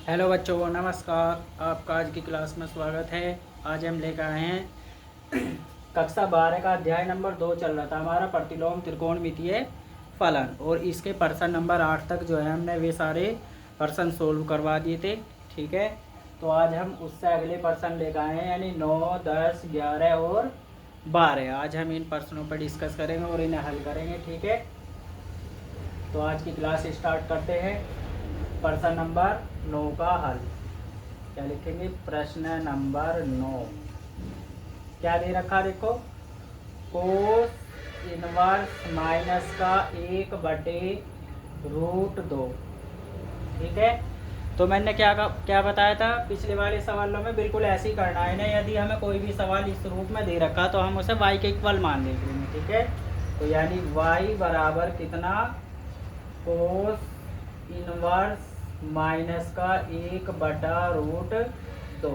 Hello बच्चों, नमस्कार। आपका आज की क्लास में स्वागत है। आज हम लेकर आए हैं कक्षा 12 का अध्याय नंबर 2 चल रहा था हमारा, प्रतिलोम त्रिकोणमितीय फलन। और इसके प्रश्न नंबर 8 तक जो है हमने वे सारे प्रश्न सोल्व करवा दिए थे। ठीक है, तो आज हम उससे अगले प्रश्न लेकर आए हैं, यानी 9, 10, 11 और 12। आज हम इन प्रश्नों पर डिस्कस करेंगे और इन्हें हल करेंगे। ठीक है, तो आज की क्लास स्टार्ट करते हैं। प्रश्न नंबर 9 का हल क्या लिखेंगे? प्रश्न नंबर 9 क्या दे रखा? देखो, कोस इनवर्स माइनस का 1/√2। ठीक है, तो मैंने क्या बताया था पिछले वाले सवालों में? बिल्कुल ऐसे ही करना है ना। यदि हमें कोई भी सवाल इस रूप में दे रखा तो हम उसे y के इक्वल मान लेंगे। ठीक है, तो यानी y बराबर कितना? कोस इनवर्स माइनस का 1/√2।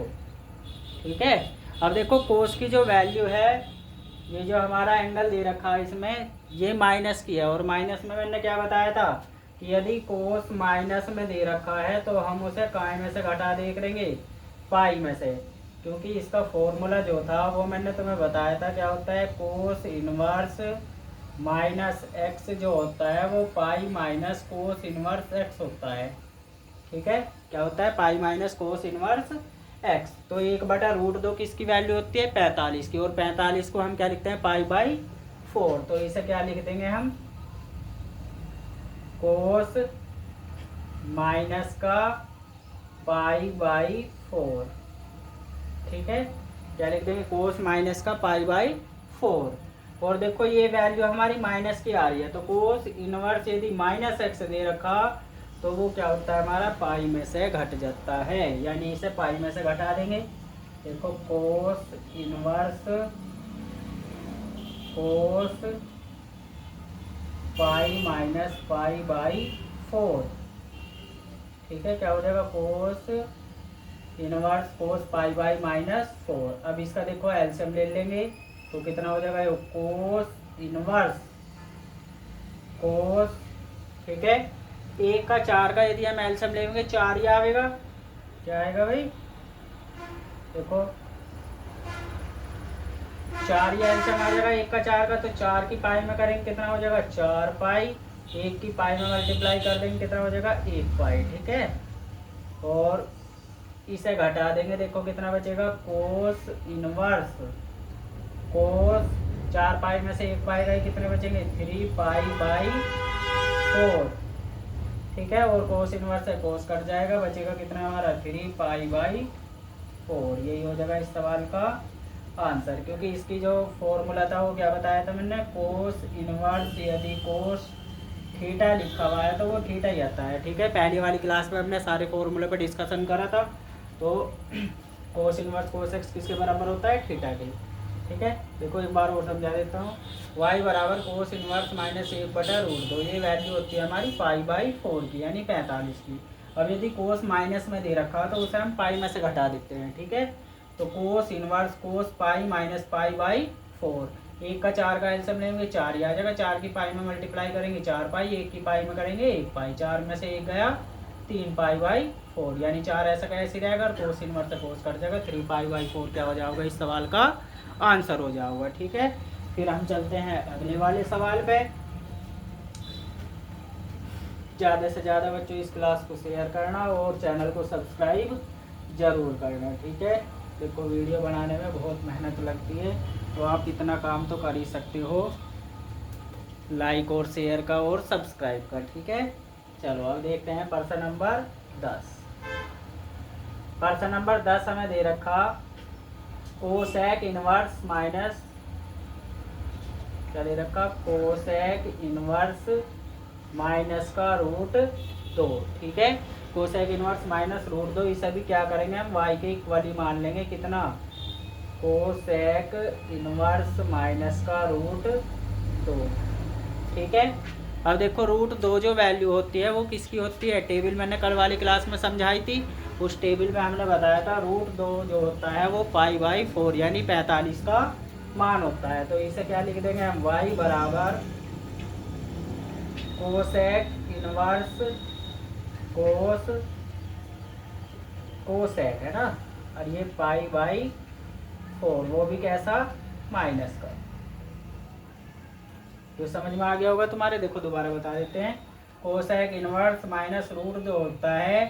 ठीक है, अब देखो कोस की जो वैल्यू है, ये जो हमारा एंगल दे रखा है इसमें ये माइनस की है। और माइनस में मैंने क्या बताया था कि यदि कोस माइनस में दे रखा है तो हम उसे काय में से घटा देंगे? पाई में से। क्योंकि इसका फॉर्मूला जो था वो मैंने तुम्हें बताया था, क्या होता है? कोस इनवर्स माइनस एक्स जो होता है वो pi minus cos inverse x होता है। ठीक है, क्या होता है? Pi minus cos inverse x. तो 1/√2 किसकी वैल्यू होती है? 45 की। और 45 को हम क्या लिखते हैं? पाई/4। तो इसे क्या लिख देंगे हम? कोस माइनस का पाई/4। ठीक है, क्या लिख देंगे? कोस माइनस का पाई/4। और देखो ये वैल्यू हमारी माइनस की आ रही है, तो कोस इनवर्स यदि माइनस एक्स दे रखा तो वो क्या होता है? हमारा पाई में से घट जाता है, यानी इसे पाई में से घटा देंगे। देखो, कोस इनवर्स कोस पाई माइनस पाई/4। ठीक है, क्या हो जाएगा? कोस इनवर्स कोस पाई/-4। अब इसका देखो एलसीएम ले लेंगे तो कितना हो जाएगा? कोस इनवर्स कोस, ठीक है, 1 का 4 का यदि हम एलसीएम लेंगे 4 ही आएगा। क्या आएगा भाई? देखो 4 ही एलसीएम आ जाएगा 1 का 4 का। तो 4 की पाई में करेंगे कितना हो जाएगा? 4 पाई। 1 की पाई में मल्टीप्लाई कर देंगे कितना हो जाएगा? 1 पाई। ठीक है, और इसे घटा देंगे, देखो कितना बचेगा? कोस इनवर्स कोस 4 पाई में से 1 पाई गए, कितने बचेंगे? 3 पाई/4। ठीक है, और कोस इनवर्स है कोस कट जाएगा, बचेगा कितना हमारा? 3 पाई/4। यही हो जाएगा इस सवाल का आंसर। क्योंकि इसकी जो फॉर्मूला था वो क्या बताया था मैंने? कोस इनवर्स यदि कोस थीटा लिखा हुआ है तो वो थीटा ही आता है। ठीक है, पहली वाली क्लास में हमने सारे फॉर्मूले पर डिस्कशन करा था। तो कोस इनवर्स कोस एक्स किसके बराबर होता है? थीटा के। ठीक है, देखो एक बार और समझा देता हूँ। y बराबर कोस इनवर्स माइनस 1/√2, ये वैल्यू होती है हमारी पाई/4 की, यानी 45 की। अब यदि कोस माइनस में दे रखा तो उसे हम पाई में से घटा देते हैं। ठीक है, तो कोस इनवर्स कोस पाई माइनस पाई/4। 1 का 4 का एलसीएम लेंगे 4 ही आ जाएगा। 4 की पाई में मल्टीप्लाई करेंगे 4 पाई, 1 की पाई में करेंगे 1 पाई। 4 में से 1 गया, 3 पाई/4, यानी 4 ऐसा कैसे रहेगा? कोस इनवर्स से कोस कट जाएगा, 3 पाई/4 क्या हो जाएगा? इस सवाल का आंसर हो जाएगा। ठीक है, फिर हम चलते हैं अगले वाले सवाल पे। ज़्यादा से ज़्यादा बच्चों इस क्लास को शेयर करना और चैनल को सब्सक्राइब जरूर करना। ठीक है, देखो वीडियो बनाने में बहुत मेहनत लगती है, तो आप इतना काम तो कर ही सकते हो, लाइक और शेयर का और सब्सक्राइब का। ठीक है, चलो अब देखते हैं प्रश्न नंबर 10। प्रश्न नंबर 10 हमें दे रखा कोसेक इनवर्स माइनस, क्या दे रखा? कोसेक इनवर्स माइनस का √2। ठीक है, कोसेक इनवर्स माइनस √2, इसे भी क्या करेंगे हम? y के इक्वल ही मान लेंगे। कितना? कोसेक इनवर्स माइनस का √2। ठीक है, अब देखो √2 जो वैल्यू होती है वो किसकी होती है? टेबल मैंने कल वाली क्लास में समझाई थी, उस टेबल में हमने बताया था √2 जो होता है वो पाई/4 यानी 45 का मान होता है। तो इसे क्या लिख देंगे हम? y बराबर कोसेक इनवर्स कोस कोसेक है ना, और ये पाई बाई 4, वो भी कैसा, माइनस का। तो समझ में आ गया होगा तुम्हारे। देखो दोबारा बता देते हैं, कोसेक इनवर्स माइनस रूट जो होता है,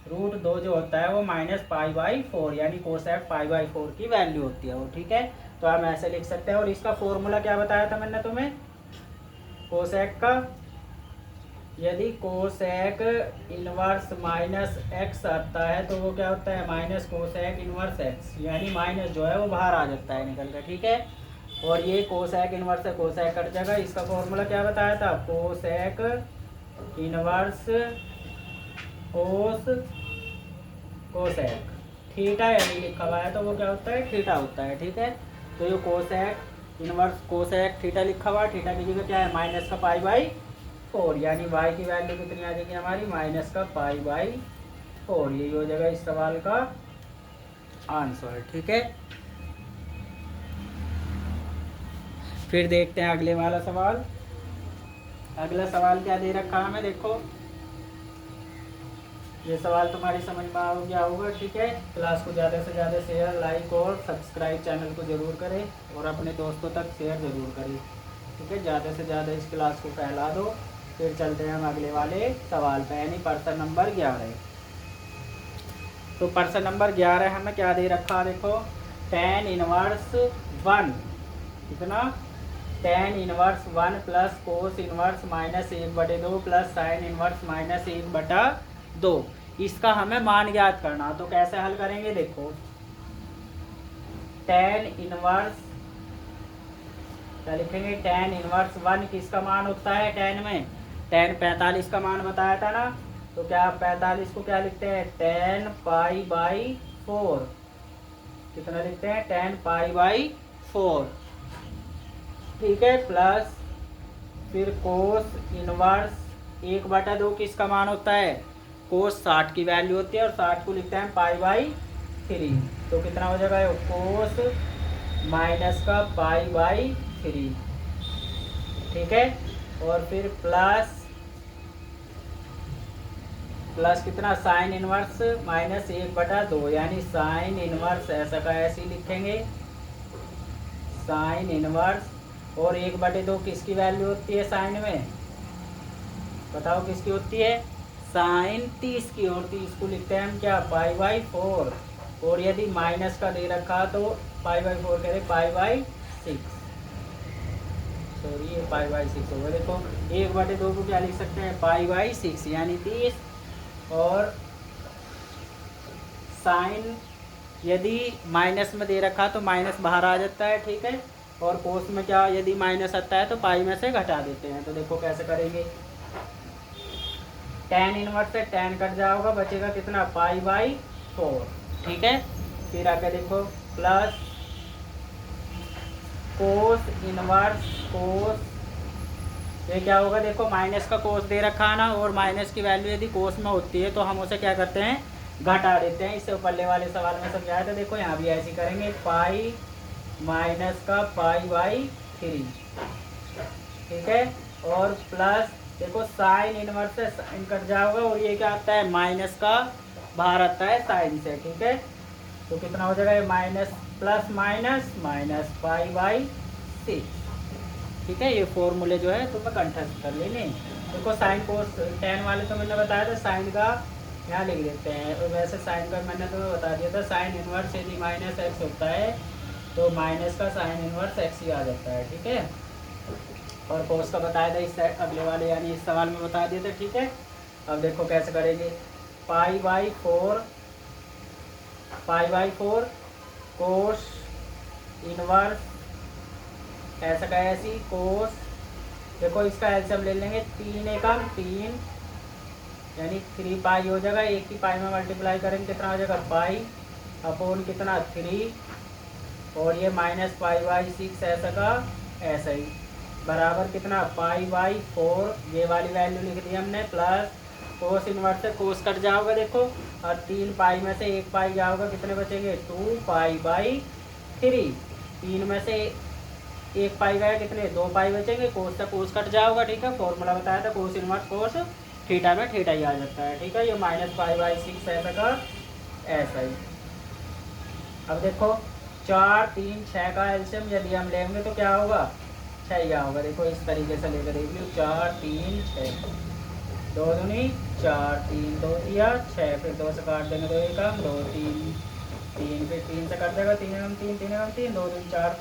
रूट 2 जो होता है वो माइनस पाई बाई 4, यानी कोसेक पाई बाई 4 की वैल्यू होती है वो, ठीक है। तो हम ऐसे लिख सकते हैं। और इसका फॉर्मूला क्या बताया था मैंने तुम्हें कोसेक का, यदि कोसेक इनवर्स माइनस एक्स आता है तो वो क्या होता है, माइनस कोसेक इनवर्स एक्स, यानी माइनस जो है वो बाहर आ जाता है निकल कर, ठीक है। और ये कोसेक इनवर्स से कोसेक कट जाएगा। इसका फॉर्मूला क्या बताया था, कोसेक इनवर्स कोस कोसेक थीटा, यानी लिखा हुआ है तो वो क्या होता है, थीटा होता है, ठीक है। तो ये कोसेक इनवर्स कोसेक थीटा लिखा हुआ है, थीटा की जगह क्या है, माइनस का पाई बाई 4, यानी y की वैल्यू कितनी आ जाएगी हमारी, माइनस का पाई बाई 4। यही हो जाएगा इस सवाल का आंसर, ठीक है। फिर देखते हैं अगले वाला सवाल। अगला सवाल क्या दे रखा है हमें, देखो ये सवाल तुम्हारी समझ में आ गया होगा, ठीक है। क्लास को ज़्यादा से ज़्यादा शेयर, लाइक और सब्सक्राइब चैनल को ज़रूर करें, और अपने दोस्तों तक शेयर ज़रूर करें, ठीक है। ज़्यादा से ज़्यादा इस क्लास को फैला दो। फिर चलते हैं हम अगले वाले सवाल पे, यानी प्रश्न नंबर 11। तो प्रश्न नंबर 11 हमें क्या दे रखा, देखो tan इनवर्स 1 कितना, tan inverse 1 plus cos inverse minus 1/2 plus sine inverse minus 1/2, इसका हमें मान ज्ञात करना। तो कैसे हल करेंगे, देखो tan इनवर्स क्या लिखेंगे, tan इनवर्स 1 किसका मान होता है, tan में tan 45 का मान बताया था ना। तो क्या 45 को क्या लिखते हैं, tan पाई बाई 4, कितना लिखते हैं, tan पाई बाई 4, ठीक है। प्लस फिर कोस इनवर्स 1/2 किसका मान होता है, कोस 60 की वैल्यू होती है, और 60 को लिखते हैं पाई बाई 3। तो कितना हो जाएगा, कोस माइनस का पाई बाई 3, ठीक है। और फिर प्लस कितना, साइन इनवर्स माइनस 1/2, यानी साइन इनवर्स ऐसा का ऐसे ही लिखेंगे, साइन इनवर्स। और 1/2 किसकी वैल्यू होती है साइन में, बताओ किसकी होती है, साइन 30 की, और 30 को लिखते हैं हम क्या, पाई बाई 4। और यदि माइनस का दे रखा तो पाई बाई 4 कह रहे, पाई बाई 6, सॉरी ये पाई बाई 6 होगा। देखो 1/2 को क्या लिख सकते हैं, पाई बाई 6, यानी 30। और साइन यदि माइनस में दे रखा तो माइनस बाहर आ जाता है, ठीक है। और कोस में क्या, यदि माइनस आता है तो पाई में से घटा देते हैं। तो देखो कैसे करेंगे, tan इनवर्स से tan कट जाएगा, बचेगा कितना, पाई बाई 4, ठीक है। फिर आगे देखो प्लस कोस इनवर्स कोस, ये क्या होगा, देखो माइनस का कोस दे रखा है ना, और माइनस की वैल्यू यदि कोस में होती है तो हम उसे क्या करते हैं, घटा देते हैं। इससे ऊपरले वाले सवाल में समझाया था, देखो यहाँ भी ऐसे करेंगे, पाई माइनस का पाई बाई 3, ठीक है। और प्लस देखो साइन इनवर्स से साइन कट जाएगा, और ये क्या आता है, माइनस का बाहर आता है साइन से, ठीक है। तो कितना हो जाएगा, minus plus minus minus pi by 6, ठीक है। ये फॉर्मूले जो है तुम्हें कंठस्थ कर लेने। देखो साइन कोस tan वाले तो मैंने बताया था, साइन का यहाँ लिख देते हैं। और वैसे साइन का मैंने तुम्हें बता दिया था, साइन इनवर्स यदि माइनस एक्स होता है तो माइनस का साइन इनवर्स एक्स ही आ जाता है, ठीक है। और कोस का बताया था इस अगले वाले यानी इस सवाल में बता दिया था, ठीक है। अब देखो कैसे करेंगे, पाई बाई 4 कोस इनवर्स ऐसा का ऐसी कोस, देखो इसका एलसीएम ले लेंगे, 3 एकम 3 यानी 3 पाई हो जाएगा, 1 की पाई में मल्टीप्लाई करेंगे कितना हो जाएगा, पाई अपॉन कितना 3, और ये माइनस पाई बाई 6 ऐसा का ऐसा ही, बराबर कितना पाई बाई 4, ये वाली वैल्यू लिख दी हमने। प्लस कोस इनवर्स से कोस कट जाओगे देखो, और 3 पाई में से 1 पाई जाओगा, कितने बचेंगे 2 पाई बाई 3, 3 में से 1 पाई गया, कितने 2 पाई बचेंगे, कोस से कोस कट जाओगा, ठीक है। फॉर्मूला बताया था कोस इनवर्स कोस थीटा में थीटा ही आ जाता है, ठीक है। ये माइनस पाई बाई 6 ऐसा का ऐसा ही। अब देखो 4 3 6 का एल्शियम यदि हम लेंगे तो क्या होगा, 6 या होगा। देखो इस तरीके से लेकर देख लो, 4 3 6, 2 दूनी 4, 3 2 दिया 6, फिर 2 से काट देंगे तो 1 हम 2 3 3, फिर 3 से कट जाएगा 3 हम 3 3 हम 3, 2 दूनी 4,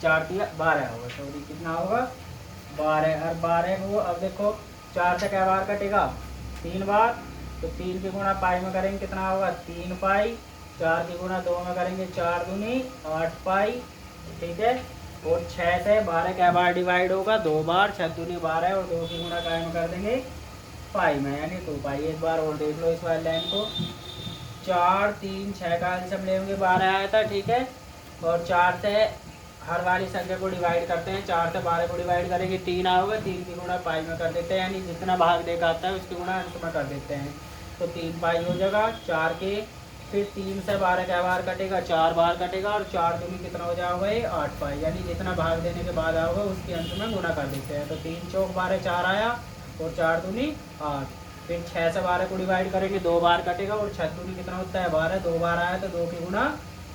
4 दिया 12 होगा, सॉरी कितना होगा 12। और 12 को अब देखो 4 से क्या बार कटेगा, 3 बार, तो 3 की गुणा पाई में करेंगे कितना होगा 3 पाई, 4 की गुणा 2 में करेंगे 4 दूनी 8 पाई, ठीक है। और 6 से 12 क्या बार डिवाइड होगा 2 बार, 6 दूनी 12 और 2 की गुणा काय में कर देंगे पाई में, यानी 2 पाई। एक बार और देख लो इस वाले लाइन को, 4 3 6 का आंसर लेंगे 12 आया था, ठीक है। और 4 से हर वाली संख्या को डिवाइड करते हैं, 4 से 12 को डिवाइड करेंगे 3 आओगे, 3 की गुणा पाई में कर देते हैं, यानी जितना भाग देगा आता है उसकी गुणा अंत में कर देते हैं, तो 3 पाई हो जाएगा 4 के। फिर 3 से 12 क्या बार कटेगा 4 बार कटेगा, और 4 दूनी कितना हो जाएगा ये 8 पाई, यानी जितना भाग देने के बाद आओगे उसके अंत में गुणा कर देते हैं, तो 3 चौक 12 4 आया और 4 दूनी 8। फिर 6 से 12 को डिवाइड करेंगे 2 बार कटेगा, और 6 दूनी कितना होता है 12, 2 बार आया तो 2 की गुणा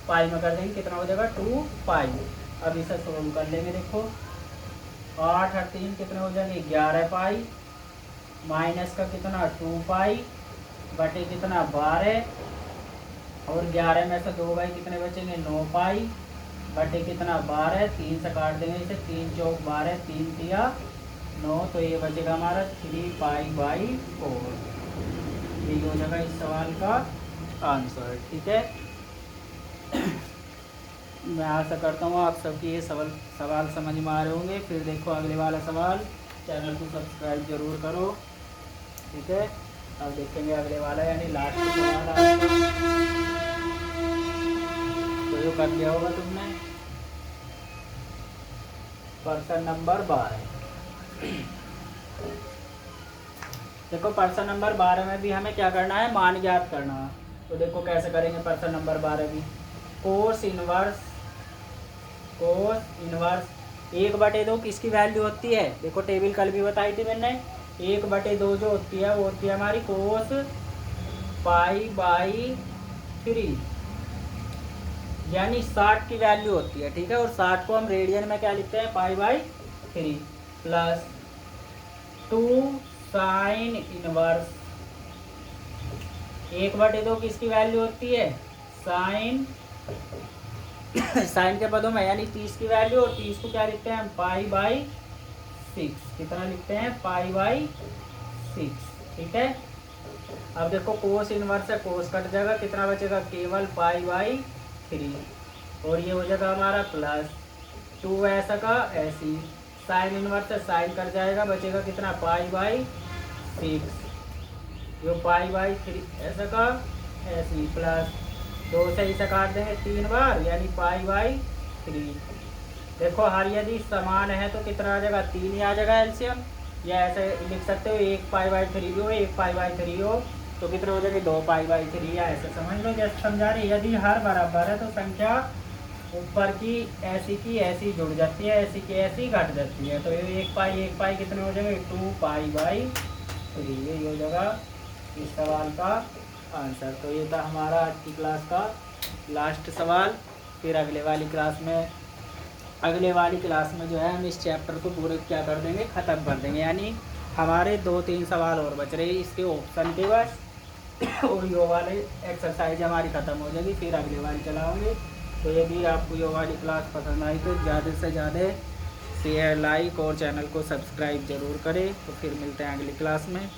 पाई में कर देंगे, कितना हो जाएगा 2 पाई। अब इसे सोल्व कर लेंगे, देखो 8 और 3 कितने हो जाएंगे 11 पाई, माइनस का कितना 2 पाई बटे कितना 12, और 11 में से 2 बाई कितने बचेंगे 9 पाई बटे कितना 12, 3 से काट देंगे इसे, 3 चौक 12, 3 दिया 9, तो ये बचेगा हमारा 3 पाई बाई 4। ये हो जाएगा इस सवाल का आंसर, ठीक है। मैं आशा करता हूँ आप सबकी ये सवाल समझ में आ रहे होंगे। फिर देखो अगले वाला सवाल, चैनल को सब्सक्राइब जरूर करो, ठीक है। अब देखेंगे अगले वाला, यानी लास्ट सवाल आपका, तो जो कर लिया होगा तुमने पर्सन नंबर 12। देखो पर्सन नंबर 12 में भी हमें क्या करना है, मान ज्ञात करना है। तो देखो कैसे करेंगे पर्सन नंबर 12 भी, कोस इनवर्स 1/2 किसकी वैल्यू होती है, देखो टेबल कल भी बताई थी मैंने, 1/2 जो होती है वो होती है हमारी कोस पाई बाई 3, यानी 60 की वैल्यू होती है, ठीक है। और 60 को हम रेडियन में क्या लिखते हैं pi by 3, plus 2 sine inverse 1/2 किसकी वैल्यू होती है साइन साइन के पदों में, यानी 30 की वैल्यू, और 30 को क्या लिखते हैं हम पाई बाई 6, कितना लिखते हैं पाई बाई 6, ठीक है। अब देखो कोस इनवर्स है, कोस कट जाएगा, कितना बचेगा केवल पाई बाई 3, और ये हो जाएगा हमारा प्लस 2 ऐसा का ऐसी, साइन इनवर्स है साइन कट जाएगा, बचेगा कितना पाई बाई 6, जो पाई बाई 3 ऐसा का ऐसी, प्लस 2 से इसे काट देंगे 3 बार, यानी पाई बाई 3। देखो हर यदि समान है तो कितना आ जाएगा 3 ही आ जाएगा एलसीएम, या ऐसे लिख सकते हो 1 पाई बाई 3 हो 1 पाई बाई 3 हो तो कितना हो जाएगा 2 पाई बाई 3, या ऐसे समझ लो जैसे समझा रहे। यदि हर बराबर है तो संख्या ऊपर की ऐसी जुड़ जाती है, ऐसी की ऐसी घट जाती है, तो ये 1 पाई कितने हो जाएंगे 2 पाई बाई 3, ये हो जाएगा इस सवाल का आंसर। तो ये था हमारा आज की क्लास का लास्ट सवाल। फिर अगले वाली क्लास में जो है हम इस चैप्टर को पूरे क्या कर देंगे, ख़त्म कर देंगे, यानी हमारे 2-3 सवाल और बच रहे इसके ऑप्शन के बस, और यो वाले एक्सरसाइज हमारी ख़त्म हो जाएगी, फिर अगले वाली चलाओगे। तो यदि आपको ये वाली क्लास पसंद आई तो ज़्यादा से ज़्यादा शेयर लाइक और चैनल को सब्सक्राइब ज़रूर करें। तो फिर मिलते हैं अगली क्लास में।